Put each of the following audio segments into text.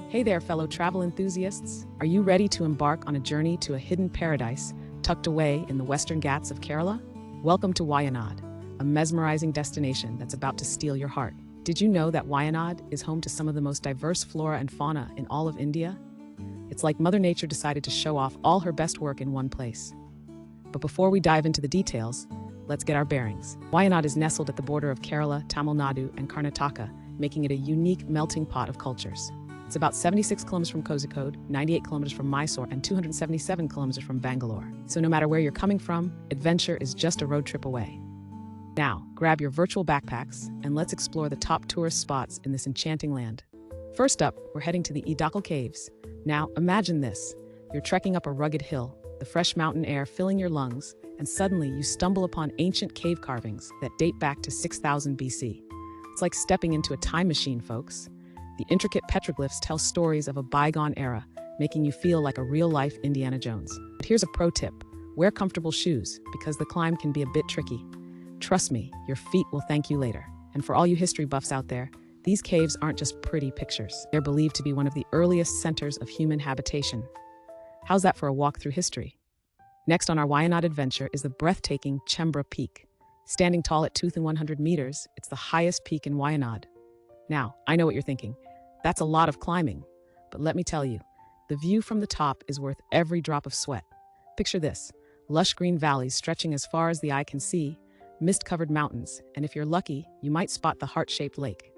Hey there, fellow travel enthusiasts. Are you ready to embark on a journey to a hidden paradise tucked away in the Western Ghats of Kerala? Welcome to Wayanad, a mesmerizing destination that's about to steal your heart. Did you know that Wayanad is home to some of the most diverse flora and fauna in all of India? It's like Mother Nature decided to show off all her best work in one place. But before we dive into the details, let's get our bearings. Wayanad is nestled at the border of Kerala, Tamil Nadu, and Karnataka, making it a unique melting pot of cultures. It's about 76 kilometers from Kozhikode, 98 kilometers from Mysore, and 277 kilometers from Bangalore. So no matter where you're coming from, adventure is just a road trip away. Now, grab your virtual backpacks and let's explore the top tourist spots in this enchanting land. First up, we're heading to the Edakkal Caves. Now, imagine this. You're trekking up a rugged hill, the fresh mountain air filling your lungs, and suddenly you stumble upon ancient cave carvings that date back to 6000 BC. It's like stepping into a time machine, folks. The intricate petroglyphs tell stories of a bygone era, making you feel like a real-life Indiana Jones. But here's a pro tip. Wear comfortable shoes, because the climb can be a bit tricky. Trust me, your feet will thank you later. And for all you history buffs out there, these caves aren't just pretty pictures. They're believed to be one of the earliest centers of human habitation. How's that for a walk through history? Next on our Wayanad adventure is the breathtaking Chembra Peak. Standing tall at 2,100 meters, it's the highest peak in Wayanad. Now, I know what you're thinking. That's a lot of climbing. But let me tell you, the view from the top is worth every drop of sweat. Picture this: lush green valleys stretching as far as the eye can see, mist-covered mountains, and if you're lucky, you might spot the heart-shaped lake.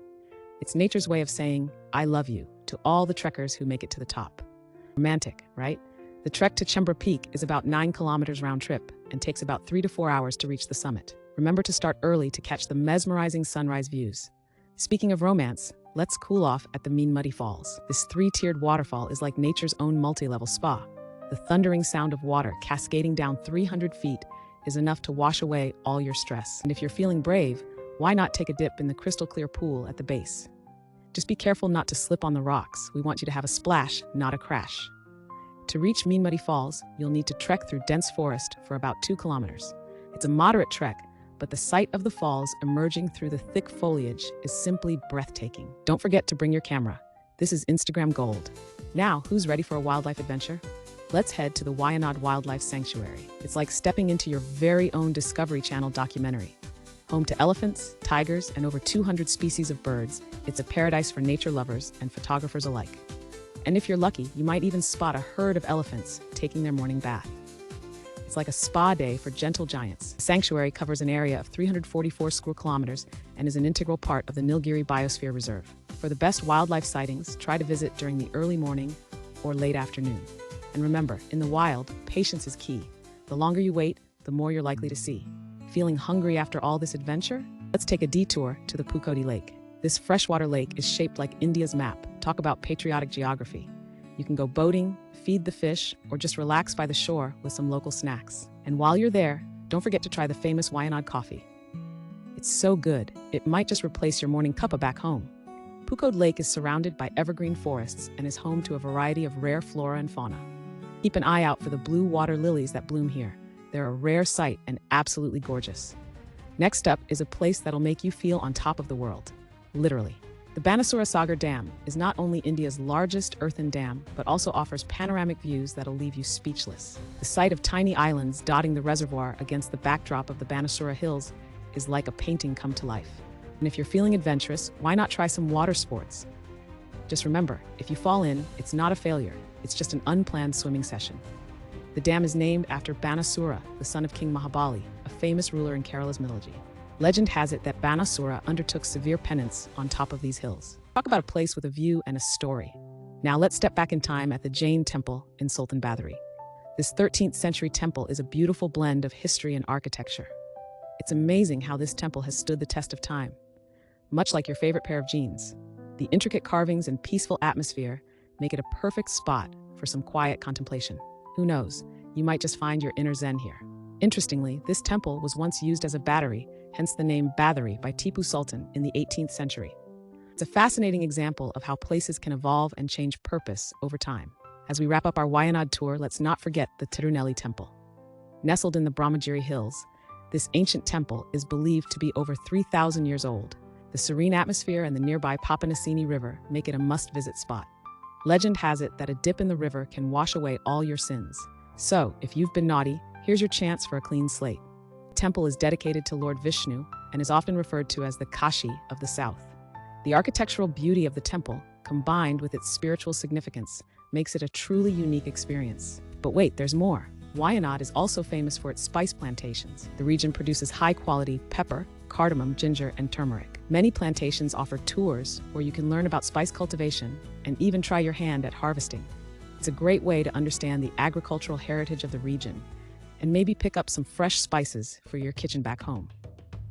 It's nature's way of saying, I love you, to all the trekkers who make it to the top. Romantic, right? The trek to Chembra Peak is about 9 kilometers round trip and takes about 3 to 4 hours to reach the summit. Remember to start early to catch the mesmerizing sunrise views. Speaking of romance, let's cool off at the Meenmutty Falls. This 3-tiered waterfall is like nature's own multi-level spa. The thundering sound of water cascading down 300 feet is enough to wash away all your stress. And if you're feeling brave, why not take a dip in the crystal clear pool at the base? Just be careful not to slip on the rocks. We want you to have a splash, not a crash. To reach Meenmutty Falls, you'll need to trek through dense forest for about 2 kilometers. It's a moderate trek, but the sight of the falls emerging through the thick foliage is simply breathtaking. Don't forget to bring your camera. This is Instagram gold. Now, who's ready for a wildlife adventure? Let's head to the Wayanad Wildlife Sanctuary. It's like stepping into your very own Discovery Channel documentary. Home to elephants, tigers, and over 200 species of birds, it's a paradise for nature lovers and photographers alike. And if you're lucky, you might even spot a herd of elephants taking their morning bath. It's like a spa day for gentle giants. The sanctuary covers an area of 344 square kilometers and is an integral part of the Nilgiri Biosphere Reserve. For the best wildlife sightings, try to visit during the early morning or late afternoon. And remember, in the wild, patience is key. The longer you wait, the more you're likely to see. Feeling hungry after all this adventure? Let's take a detour to the Pukodi Lake. This freshwater lake is shaped like India's map. Talk about patriotic geography. You can go boating, feed the fish, or just relax by the shore with some local snacks. And while you're there, don't forget to try the famous Wayanad coffee. It's so good, it might just replace your morning cuppa back home. Pukod Lake is surrounded by evergreen forests and is home to a variety of rare flora and fauna. Keep an eye out for the blue water lilies that bloom here. They're a rare sight and absolutely gorgeous. Next up is a place that'll make you feel on top of the world. Literally. The Banasura Sagar Dam is not only India's largest earthen dam, but also offers panoramic views that'll leave you speechless. The sight of tiny islands dotting the reservoir against the backdrop of the Banasura Hills is like a painting come to life. And if you're feeling adventurous, why not try some water sports? Just remember, if you fall in, it's not a failure. It's just an unplanned swimming session. The dam is named after Banasura, the son of King Mahabali, a famous ruler in Kerala's mythology. Legend has it that Banasura undertook severe penance on top of these hills. Talk about a place with a view and a story. Now let's step back in time at the Jain Temple in Sultan Badri. This 13th century temple is a beautiful blend of history and architecture. It's amazing how this temple has stood the test of time. Much like your favorite pair of jeans, the intricate carvings and peaceful atmosphere make it a perfect spot for some quiet contemplation. Who knows, you might just find your inner zen here. Interestingly, this temple was once used as a battery, hence the name Bathari by Tipu Sultan in the 18th century. It's a fascinating example of how places can evolve and change purpose over time. As we wrap up our Wayanad tour, let's not forget the Tirunelli Temple. Nestled in the Brahmagiri Hills, this ancient temple is believed to be over 3,000 years old. The serene atmosphere and the nearby Papanasini River make it a must-visit spot. Legend has it that a dip in the river can wash away all your sins. So, if you've been naughty, here's your chance for a clean slate. The temple is dedicated to Lord Vishnu and is often referred to as the Kashi of the South. The architectural beauty of the temple, combined with its spiritual significance, makes it a truly unique experience. But wait, there's more. Wayanad is also famous for its spice plantations. The region produces high-quality pepper, cardamom, ginger, and turmeric. Many plantations offer tours where you can learn about spice cultivation and even try your hand at harvesting. It's a great way to understand the agricultural heritage of the region and maybe pick up some fresh spices for your kitchen back home.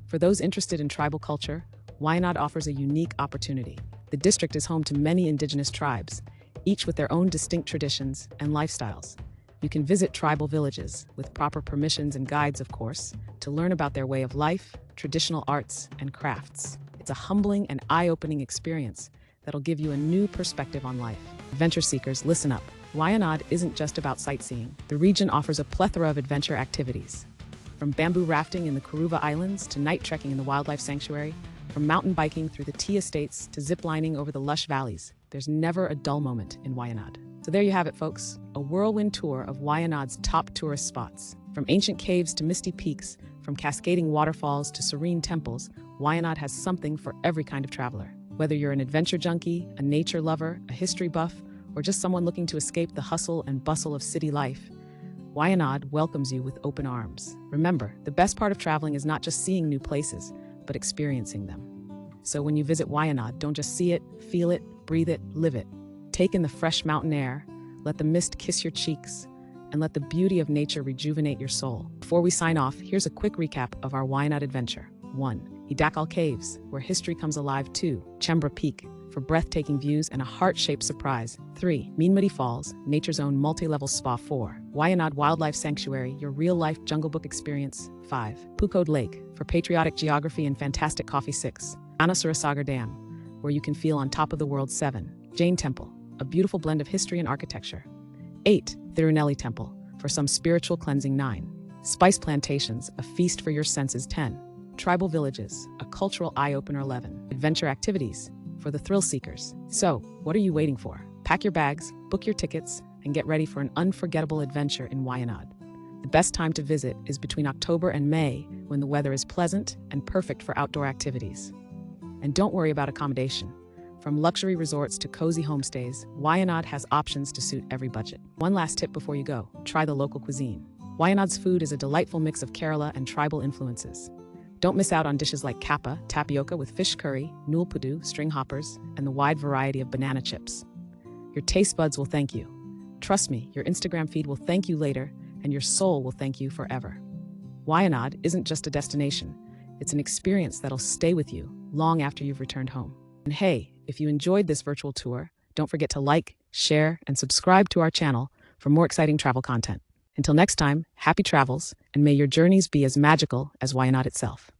For those interested in tribal culture, Wayanad offers a unique opportunity. The district is home to many indigenous tribes, each with their own distinct traditions and lifestyles. You can visit tribal villages, with proper permissions and guides, of course, to learn about their way of life, traditional arts, and crafts. It's a humbling and eye-opening experience that'll give you a new perspective on life. Adventure seekers, listen up. Wayanad isn't just about sightseeing. The region offers a plethora of adventure activities. From bamboo rafting in the Kuruva Islands to night trekking in the wildlife sanctuary, from mountain biking through the tea estates to ziplining over the lush valleys, there's never a dull moment in Wayanad. So there you have it, folks, a whirlwind tour of Wayanad's top tourist spots. From ancient caves to misty peaks, from cascading waterfalls to serene temples, Wayanad has something for every kind of traveler. Whether you're an adventure junkie, a nature lover, a history buff, or just someone looking to escape the hustle and bustle of city life, Wayanad welcomes you with open arms. Remember, the best part of traveling is not just seeing new places, but experiencing them. So when you visit Wayanad, don't just see it, feel it, breathe it, live it. Take in the fresh mountain air, let the mist kiss your cheeks, and let the beauty of nature rejuvenate your soul. Before we sign off, here's a quick recap of our Wayanad adventure. 1. Edakkal Caves, where history comes alive. 2. Chembra Peak, for breathtaking views and a heart-shaped surprise. 3. Meenmutty Falls, nature's own multi-level spa. 4. Wayanad Wildlife Sanctuary, your real-life Jungle Book experience. 5. Pukod Lake, for patriotic geography and fantastic coffee. 6. Banasura Sagar Dam, where you can feel on top of the world. 7. Jain Temple, a beautiful blend of history and architecture. 8. Thirunelli Temple, for some spiritual cleansing. 9. Spice Plantations, a feast for your senses. 10. Tribal Villages, a cultural eye-opener. 11. Adventure Activities, for the thrill seekers. So, what are you waiting for? Pack your bags, book your tickets, and get ready for an unforgettable adventure in Wayanad. The best time to visit is between October and May, when the weather is pleasant and perfect for outdoor activities. And don't worry about accommodation. From luxury resorts to cozy homestays, Wayanad has options to suit every budget. One last tip before you go: try the local cuisine. Wayanad's food is a delightful mix of Kerala and tribal influences. Don't miss out on dishes like kappa, tapioca with fish curry, nul pudu, string hoppers, and the wide variety of banana chips. Your taste buds will thank you. Trust me, your Instagram feed will thank you later, and your soul will thank you forever. Wayanad isn't just a destination. It's an experience that'll stay with you long after you've returned home. And hey, if you enjoyed this virtual tour, don't forget to like, share, and subscribe to our channel for more exciting travel content. Until next time, happy travels, and may your journeys be as magical as Wayanad itself.